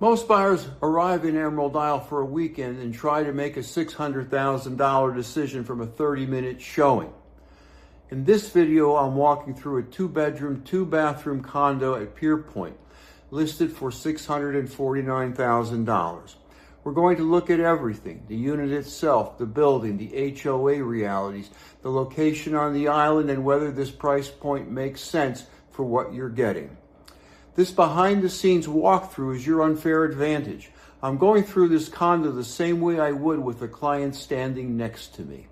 Most buyers arrive in Emerald Isle for a weekend and try to make a $600,000 decision from a 30-minute showing. In this video, I'm walking through a 2-bedroom, 2-bathroom condo at Pier Pointe, listed for $649,000. We're going to look at everything: the unit itself, the building, the HOA realities, the location on the island, and whether this price point makes sense for what you're getting. This behind-the-scenes walkthrough is your unfair advantage. I'm going through this condo the same way I would with a client standing next to me.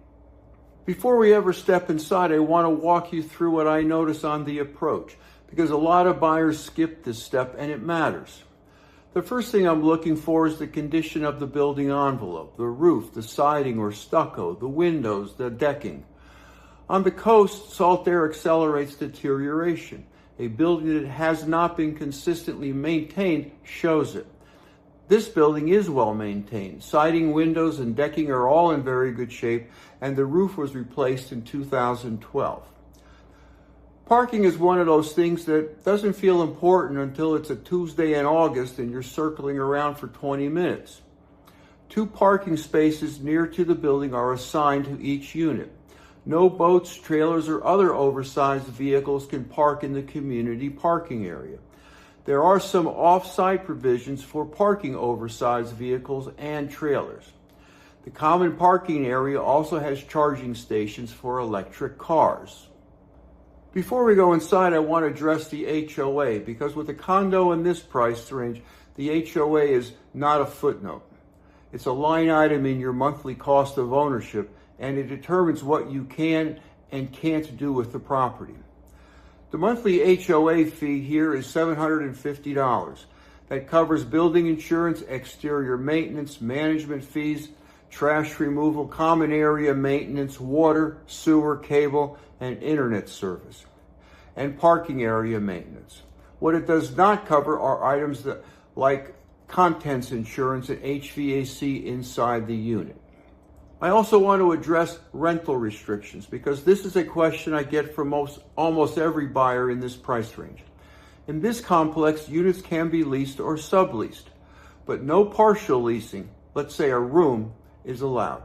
Before we ever step inside, I want to walk you through what I notice on the approach, because a lot of buyers skip this step and it matters. The first thing I'm looking for is the condition of the building envelope: the roof, the siding or stucco, the windows, the decking. On the coast, salt air accelerates deterioration. A building that has not been consistently maintained shows it. This building is well maintained. Siding, windows, and decking are all in very good shape, and the roof was replaced in 2012. Parking is one of those things that doesn't feel important until it's a Tuesday in August and you're circling around for 20 minutes. 2 parking spaces near to the building are assigned to each unit. No boats, trailers, or other oversized vehicles can park in the community parking area. There are some off-site provisions for parking oversized vehicles and trailers. The common parking area also has charging stations for electric cars. Before we go inside, I want to address the HOA, because with a condo in this price range, the HOA is not a footnote. It's a line item in your monthly cost of ownership, and it determines what you can and can't do with the property. The monthly HOA fee here is $750. That covers building insurance, exterior maintenance, management fees, trash removal, common area maintenance, water, sewer, cable, and internet service, and parking area maintenance. What it does not cover are items like contents insurance and HVAC inside the unit. I also want to address rental restrictions, because this is a question I get from almost every buyer in this price range. In this complex, units can be leased or subleased, but no partial leasing, let's say a room, is allowed.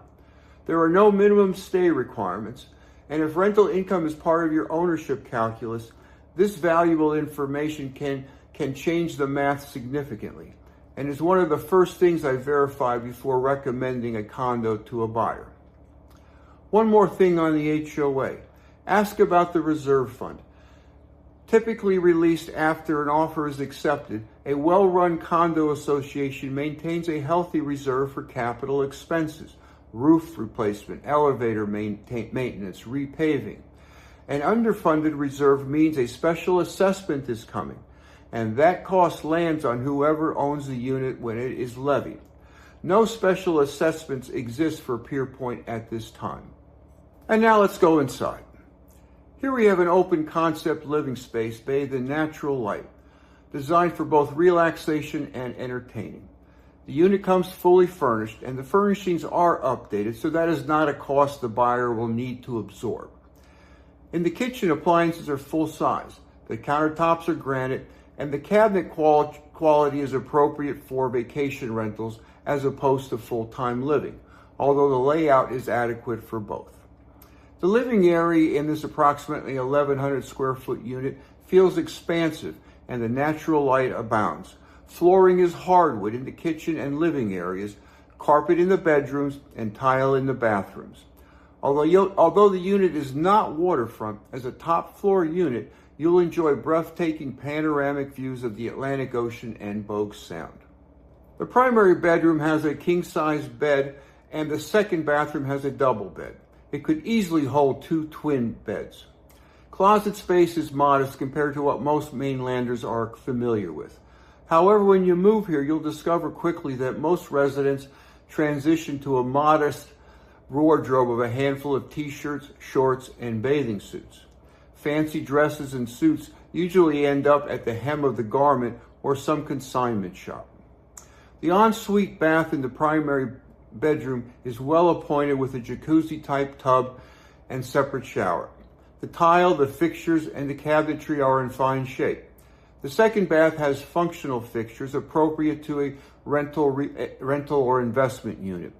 There are no minimum stay requirements, and if rental income is part of your ownership calculus, this valuable information can change the math significantly, and is one of the first things I verify before recommending a condo to a buyer. One more thing on the HOA. Ask about the reserve fund. Typically released after an offer is accepted, a well-run condo association maintains a healthy reserve for capital expenses: roof replacement, elevator maintenance, repaving. An underfunded reserve means a special assessment is coming, and that cost lands on whoever owns the unit when it is levied. No special assessments exist for Pier Pointe at this time. And now let's go inside. Here we have an open concept living space bathed in natural light, designed for both relaxation and entertaining. The unit comes fully furnished, and the furnishings are updated, so that is not a cost the buyer will need to absorb. In the kitchen, appliances are full size. The countertops are granite, and the cabinet quality is appropriate for vacation rentals as opposed to full-time living, although the layout is adequate for both. The living area in this approximately 1,100 square foot unit feels expansive, and the natural light abounds. Flooring is hardwood in the kitchen and living areas, carpet in the bedrooms, and tile in the bathrooms. Although the unit is not waterfront, as a top floor unit, you'll enjoy breathtaking panoramic views of the Atlantic Ocean and Bogue Sound. The primary bedroom has a king-size bed, and the second bathroom has a double bed. It could easily hold 2 twin beds. Closet space is modest compared to what most mainlanders are familiar with. However, when you move here, you'll discover quickly that most residents transition to a modest wardrobe of a handful of t-shirts, shorts, and bathing suits. Fancy dresses and suits usually end up at the hem of the garment or some consignment shop. The ensuite bath in the primary bedroom is well appointed with a jacuzzi-type tub and separate shower. The tile, the fixtures, and the cabinetry are in fine shape. The second bath has functional fixtures appropriate to a rental or investment unit.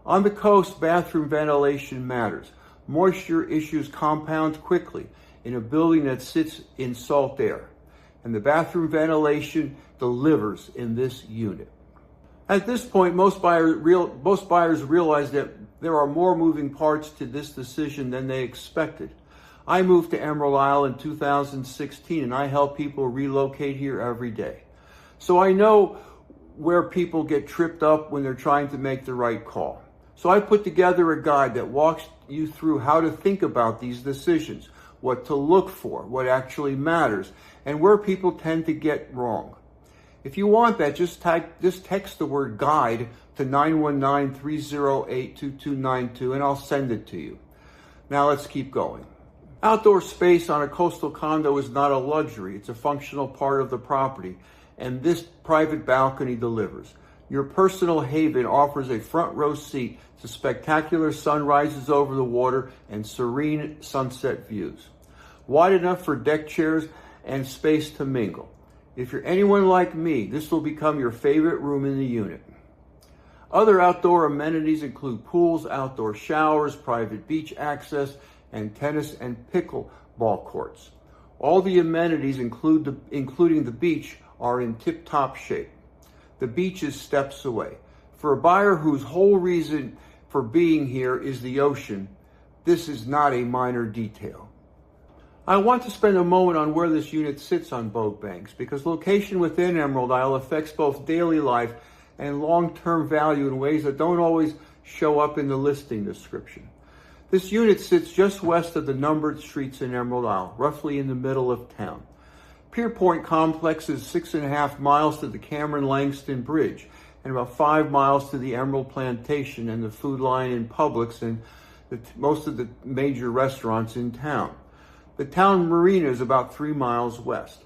On the coast, bathroom ventilation matters. Moisture issues compounds quickly in a building that sits in salt air, and the bathroom ventilation delivers in this unit. At this point, most buyers realize that there are more moving parts to this decision than they expected. I moved to Emerald Isle in 2016, and I help people relocate here every day. So I know where people get tripped up when they're trying to make the right call. So I put together a guide that walks you through how to think about these decisions, what to look for, what actually matters, and where people tend to get wrong. If you want that, just text the word guide to 919-308-2292 and I'll send it to you. Now let's keep going. Outdoor space on a coastal condo is not a luxury. It's a functional part of the property, and this private balcony delivers. Your personal haven offers a front row seat to spectacular sunrises over the water and serene sunset views. Wide enough for deck chairs and space to mingle. If you're anyone like me, this will become your favorite room in the unit. Other outdoor amenities include pools, outdoor showers, private beach access, and tennis and pickleball courts. All the amenities, including the beach, are in tip-top shape. The beach is steps away. For a buyer whose whole reason for being here is the ocean, this is not a minor detail. I want to spend a moment on where this unit sits on boat banks, because location within Emerald Isle affects both daily life and long-term value in ways that don't always show up in the listing description. This unit sits just west of the numbered streets in Emerald Isle, roughly in the middle of town. Pier Pointe complex is 6.5 miles to the Cameron-Langston Bridge and about 5 miles to the Emerald Plantation and the Food Line and Publix and most of the major restaurants in town. The town marina is about 3 miles west.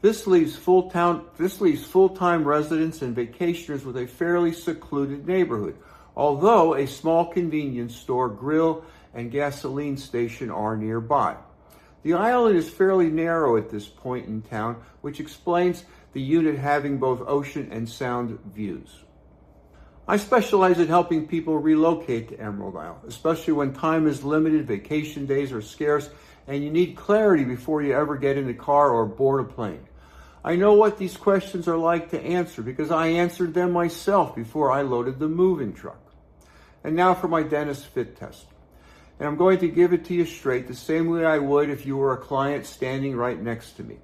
This leaves full-time residents and vacationers with a fairly secluded neighborhood, although a small convenience store, grill, and gasoline station are nearby. The island is fairly narrow at this point in town, which explains the unit having both ocean and sound views. I specialize in helping people relocate to Emerald Isle, especially when time is limited, vacation days are scarce, and you need clarity before you ever get in the car or board a plane. I know what these questions are like to answer because I answered them myself before I loaded the moving truck. And now for my Denis Fit Test. And I'm going to give it to you straight, the same way I would if you were a client standing right next to me.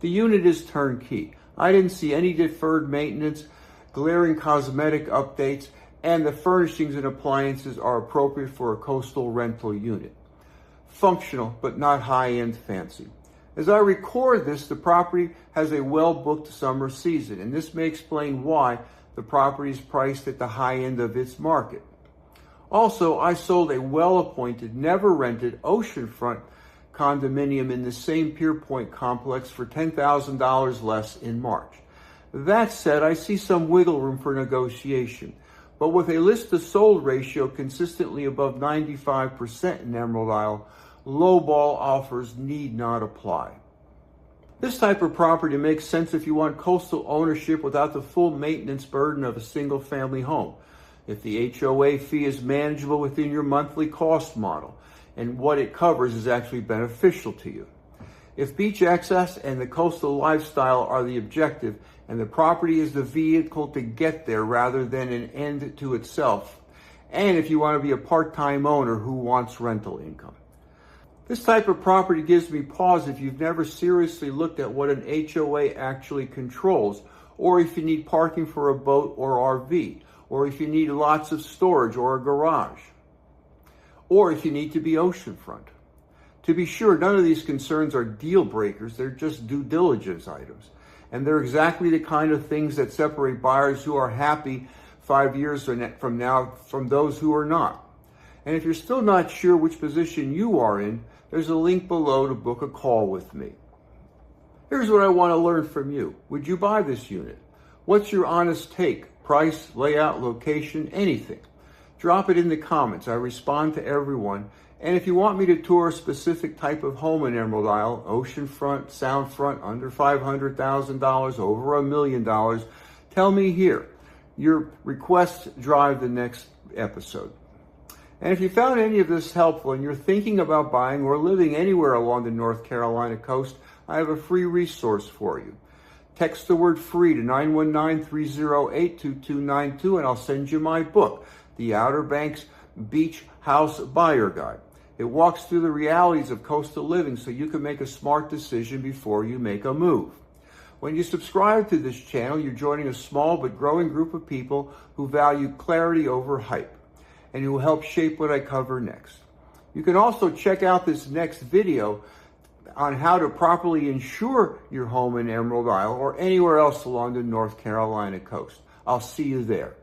The unit is turnkey. I didn't see any deferred maintenance, glaring cosmetic updates, and the furnishings and appliances are appropriate for a coastal rental unit. Functional, but not high-end fancy. As I record this, the property has a well-booked summer season, and this may explain why the property is priced at the high end of its market. Also, I sold a well-appointed, never-rented oceanfront condominium in the same Pier Pointe complex for $10,000 less in March. That said, I see some wiggle room for negotiation, but with a list-to-sold ratio consistently above 95% in Emerald Isle, lowball offers need not apply. This type of property makes sense if you want coastal ownership without the full maintenance burden of a single-family home. If the HOA fee is manageable within your monthly cost model, and what it covers is actually beneficial to you. If beach access and the coastal lifestyle are the objective, and the property is the vehicle to get there rather than an end to itself, and if you want to be a part-time owner who wants rental income. This type of property gives me pause if you've never seriously looked at what an HOA actually controls, or if you need parking for a boat or RV, or if you need lots of storage or a garage, or if you need to be oceanfront. To be sure, none of these concerns are deal breakers, they're just due diligence items. And they're exactly the kind of things that separate buyers who are happy 5 years from now from those who are not. And if you're still not sure which position you are in, there's a link below to book a call with me. Here's what I want to learn from you. Would you buy this unit? What's your honest take? Price, layout, location, anything. Drop it in the comments. I respond to everyone, And if you want me to tour a specific type of home in Emerald Isle, oceanfront, soundfront, under $500,000, over $1 million, tell me here. Your requests drive the next episode. And if you found any of this helpful and you're thinking about buying or living anywhere along the North Carolina coast, I have a free resource for you. Text the word free to 919-308-2292 and I'll send you my book, The Outer Banks Beach House Buyer Guide. It walks through the realities of coastal living so you can make a smart decision before you make a move. When you subscribe to this channel, you're joining a small but growing group of people who value clarity over hype and who will help shape what I cover next. You can also check out this next video on how to properly insure your home in Emerald Isle or anywhere else along the North Carolina coast. I'll see you there.